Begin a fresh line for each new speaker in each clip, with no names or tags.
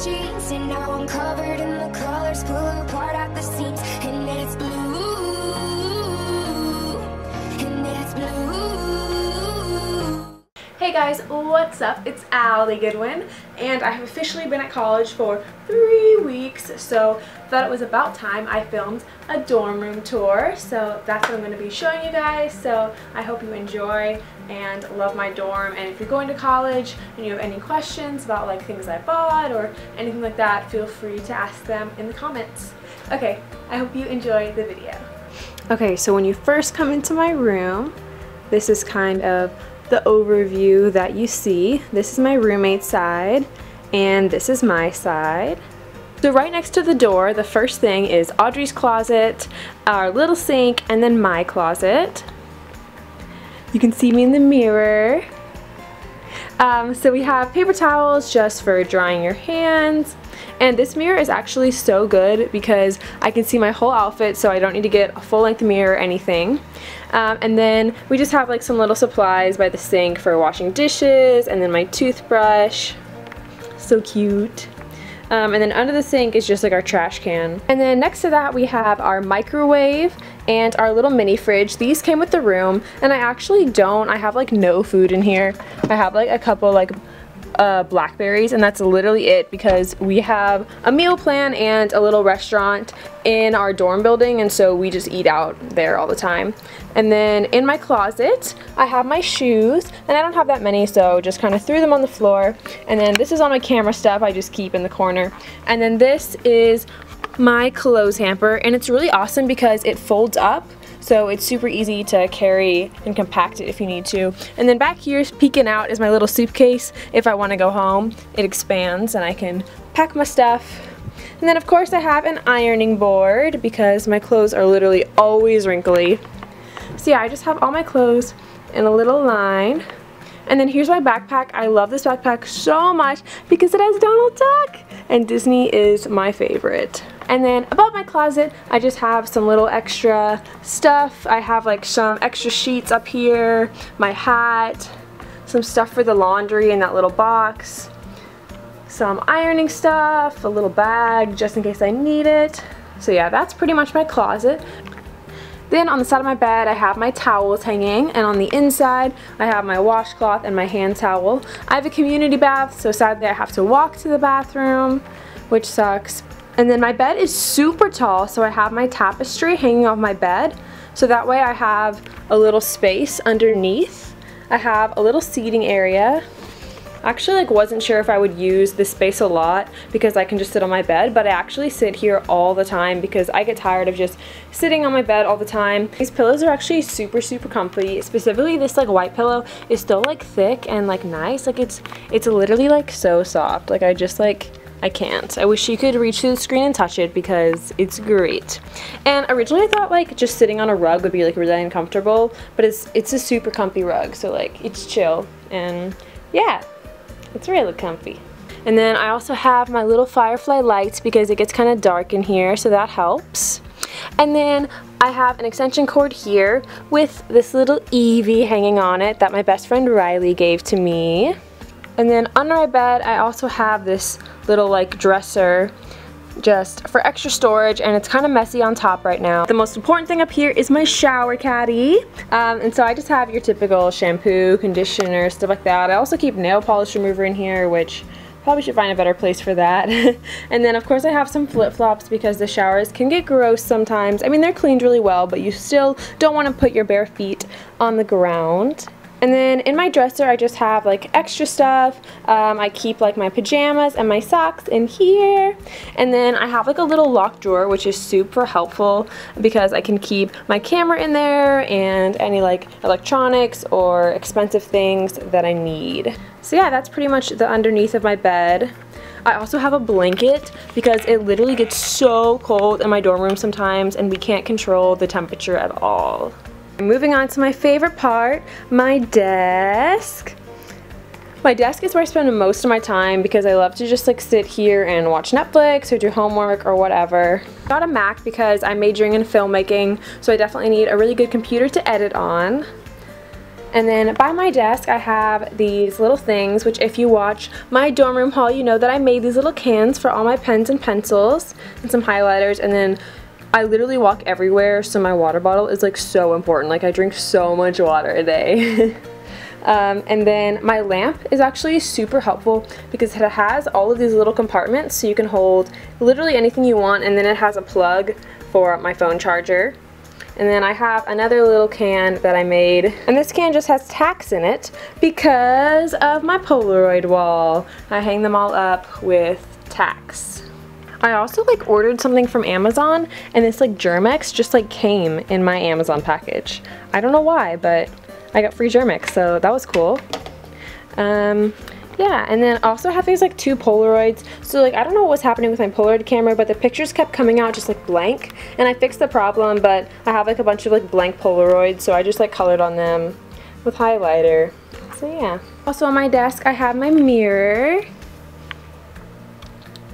sheets, and now I'm covered in the colors, pull apart at the seams, and it's blue, and it's blue.
Hey guys, what's up? It's Allie Goodwin, and I have officially been at college for 3 weeks, so thought it was about time I filmed a dorm room tour. So that's what I'm going to be showing you guys, so I hope you enjoy and love my dorm. And if you're going to college and you have any questions about like things I bought or anything like that, feel free to ask them in the comments. Okay, I hope you enjoy the video. Okay, so when you first come into my room, this is kind of the overview that you see. This is my roommate's side, and this is my side. So right next to the door, the first thing is Audrey's closet, our little sink, and then my closet. You can see me in the mirror. So we have paper towels just for drying your hands. And this mirror is actually so good because I can see my whole outfit, so I don't need to get a full-length mirror or anything. And then we just have like some little supplies by the sink for washing dishes, and then my toothbrush. So cute. And then under the sink is just like our trash can. And then next to that we have our microwave and our little mini fridge. These came with the room, and I actually don't. I have like no food in here. I have like a couple like blackberries, and that's literally it because we have a meal plan and a little restaurant in our dorm building, and so we just eat out there all the time. And then in my closet I have my shoes, and I don't have that many, so just kind of threw them on the floor. And then this is all my camera stuff I just keep in the corner. And then this is my clothes hamper, and it's really awesome because it folds up, so it's super easy to carry and compact it if you need to. And then back here, peeking out, is my little suitcase. If I want to go home, it expands and I can pack my stuff. And then of course I have an ironing board because my clothes are literally always wrinkly. So yeah, I just have all my clothes in a little line. And then here's my backpack. I love this backpack so much because it has Donald Duck, and Disney is my favorite. And then above my closet, I just have some little extra stuff. I have like some extra sheets up here, my hat, some stuff for the laundry in that little box, some ironing stuff, a little bag just in case I need it. So yeah, that's pretty much my closet. Then on the side of my bed, I have my towels hanging, and on the inside, I have my washcloth and my hand towel. I have a community bath, so sadly I have to walk to the bathroom, which sucks. And then my bed is super tall, so I have my tapestry hanging off my bed, so that way I have a little space underneath. I have a little seating area. I actually wasn't sure if I would use this space a lot because I can just sit on my bed, but I actually sit here all the time because I get tired of just sitting on my bed all the time. These pillows are actually super comfy. Specifically this like white pillow is still like thick and like nice. Like it's literally like so soft. Like I can't. I wish you could reach through the screen and touch it because it's great. And originally I thought like just sitting on a rug would be like really uncomfortable, but it's a super comfy rug, so like it's chill, and yeah, it's really comfy. And then I also have my little firefly lights because it gets kind of dark in here, so that helps. And then I have an extension cord here with this little Eevee hanging on it that my best friend Riley gave to me. And then under my bed I also have this little like dresser just for extra storage, and it's kind of messy on top right now. The most important thing up here is my shower caddy, and so I just have your typical shampoo, conditioner, stuff like that. I also keep nail polish remover in here, which probably should find a better place for that. And then of course I have some flip-flops because the showers can get gross sometimes. I mean, they're cleaned really well, but you still don't want to put your bare feet on the ground. And then in my dresser I just have like extra stuff. I keep like my pajamas and my socks in here. And then I have like a little locked drawer, which is super helpful because I can keep my camera in there and any like electronics or expensive things that I need. So yeah, that's pretty much the underneath of my bed. I also have a blanket because it literally gets so cold in my dorm room sometimes, and we can't control the temperature at all. Moving on to my favorite part, my desk. My desk is where I spend most of my time because I love to just like sit here and watch Netflix or do homework or whatever. I got a Mac because I'm majoring in filmmaking, so I definitely need a really good computer to edit on. And then by my desk I have these little things, which if you watch my dorm room haul, you know that I made these little cans for all my pens and pencils and some highlighters. And then I literally walk everywhere, so my water bottle is like so important. Like I drink so much water a day. And then my lamp is actually super helpful because it has all of these little compartments, so you can hold literally anything you want, and then it has a plug for my phone charger. And then I have another little can that I made, and this can just has tacks in it because of my Polaroid wall. I hang them all up with tacks. I also like ordered something from Amazon, and this like Germex just like came in my Amazon package. I don't know why, but I got free Germex, so that was cool. Yeah, and then I also have these like 2 Polaroids. So like I don't know what was happening with my Polaroid camera, but the pictures kept coming out just like blank, and I fixed the problem, but I have like a bunch of like blank Polaroids, so I just like colored on them with highlighter. So yeah. Also on my desk I have my mirror.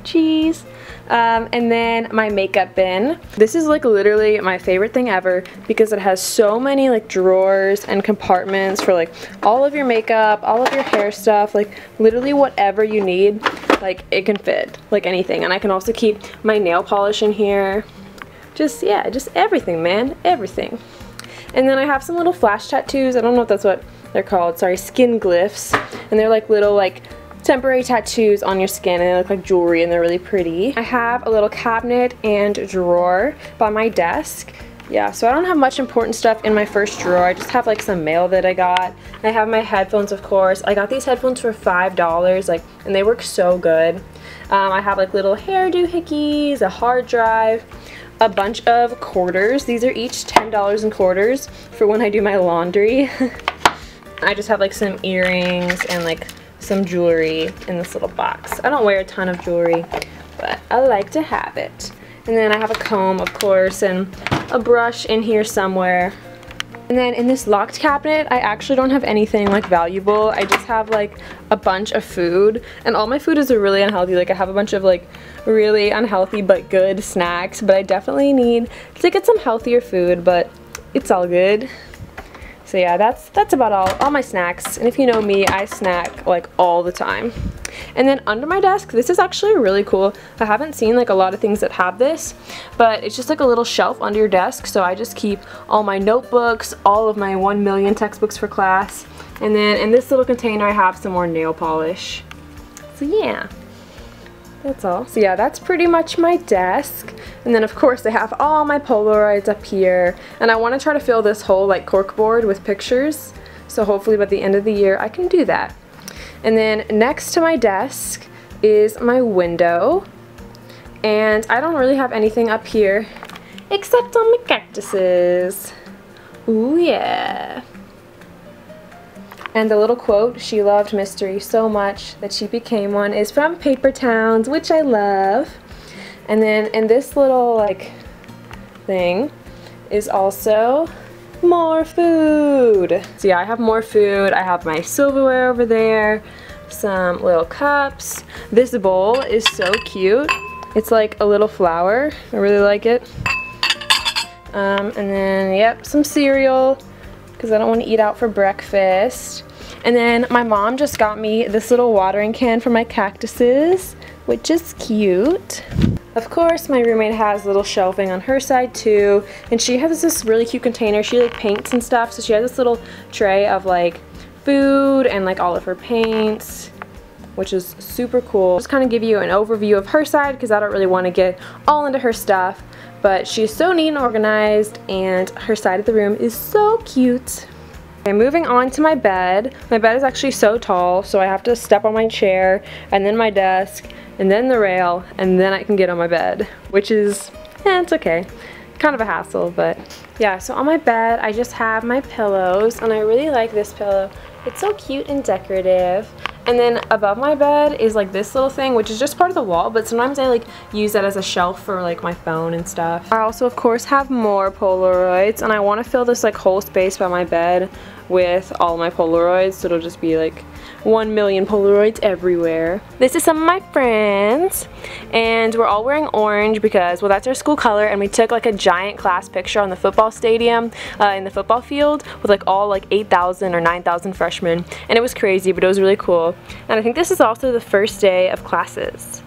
Cheese. And then my makeup bin. This is like literally my favorite thing ever because it has so many like drawers and compartments for like all of your makeup, all of your hair stuff, like literally whatever you need, like it can fit, like anything. And I can also keep my nail polish in here. Just, yeah, just everything, man, everything. And then I have some little flash tattoos. I don't know if that's what they're called, sorry, skin glyphs. And they're like little like temporary tattoos on your skin, and they look like jewelry and they're really pretty. I have a little cabinet and drawer by my desk. Yeah, so I don't have much important stuff in my first drawer. I just have like some mail that I got. I have my headphones, of course. I got these headphones for $5, like, and they work so good. I have like little hairdo hickeys, a hard drive, a bunch of quarters. These are each $10 in quarters for when I do my laundry. I just have like some earrings and like some jewelry in this little box. I don't wear a ton of jewelry, but I like to have it. And then I have a comb, of course, and a brush in here somewhere. And then in this locked cabinet, I actually don't have anything like valuable. I just have like a bunch of food, and all my food is really unhealthy. Like I have a bunch of like really unhealthy but good snacks, but I definitely need to get some healthier food, but it's all good. So yeah, that's about all my snacks. And if you know me, I snack like all the time. And then under my desk, this is actually really cool. I haven't seen like a lot of things that have this, but it's just like a little shelf under your desk. So I just keep all my notebooks, all of my 1 million textbooks for class. And then in this little container, I have some more nail polish. So yeah. That's all. So yeah, that's pretty much my desk. And then of course I have all my Polaroids up here. And I want to try to fill this whole like corkboard with pictures. So hopefully by the end of the year I can do that. And then next to my desk is my window. And I don't really have anything up here except on my cactuses. Ooh yeah. And the little quote, "She loved mystery so much that she became one," is from Paper Towns, which I love. And then in this little like thing is also more food. So yeah, I have more food. I have my silverware over there, some little cups. This bowl is so cute. It's like a little flower. I really like it. And then, yep, some cereal, because I don't want to eat out for breakfast. And then my mom just got me this little watering can for my cactuses, which is cute. Of course, my roommate has little shelving on her side too, and she has this really cute container. She like paints and stuff, so she has this little tray of like food and like all of her paints, which is super cool. Just kind of give you an overview of her side because I don't really want to get all into her stuff. But she's so neat and organized, and her side of the room is so cute. Okay, moving on to my bed. My bed is actually so tall, so I have to step on my chair, and then my desk, and then the rail, and then I can get on my bed, which is, it's okay. Kind of a hassle, but yeah, so on my bed, I just have my pillows, and I really like this pillow. It's so cute and decorative. And then above my bed is like this little thing, which is just part of the wall, but sometimes I like use that as a shelf for like my phone and stuff. I also of course have more Polaroids, and I want to fill this like whole space by my bed with all my Polaroids, so it'll just be like 1 million Polaroids everywhere. This is some of my friends, and we're all wearing orange because, well, that's our school color, and we took like a giant class picture on the football stadium in the football field with like all like 8,000 or 9,000 freshmen, and it was crazy, but it was really cool. And I think this is also the first day of classes.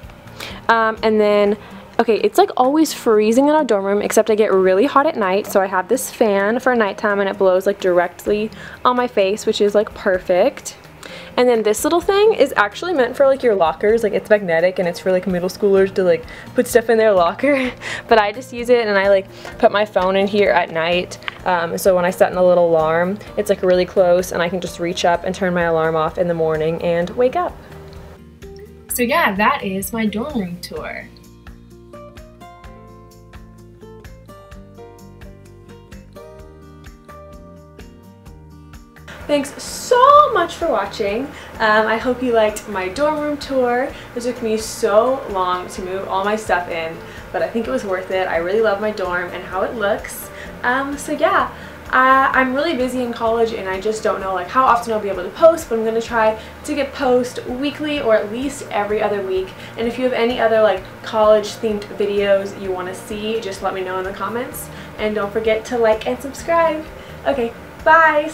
And then, okay, it's like always freezing in our dorm room, except I get really hot at night, so I have this fan for nighttime and it blows like directly on my face, which is like perfect. And then this little thing is actually meant for like your lockers, like it's magnetic and it's for like middle schoolers to like put stuff in their locker. But I just use it and I like put my phone in here at night, so when I set in a little alarm, it's like really close and I can just reach up and turn my alarm off in the morning and wake up. So yeah, that is my dorm room tour. Thanks so much for watching. I hope you liked my dorm room tour. It took me so long to move all my stuff in, but I think it was worth it. I really love my dorm and how it looks. So yeah, I'm really busy in college and I just don't know like how often I'll be able to post, but I'm going to try to post weekly or at least every other week. And if you have any other like college themed videos you want to see, just let me know in the comments. And don't forget to like and subscribe. Okay, bye!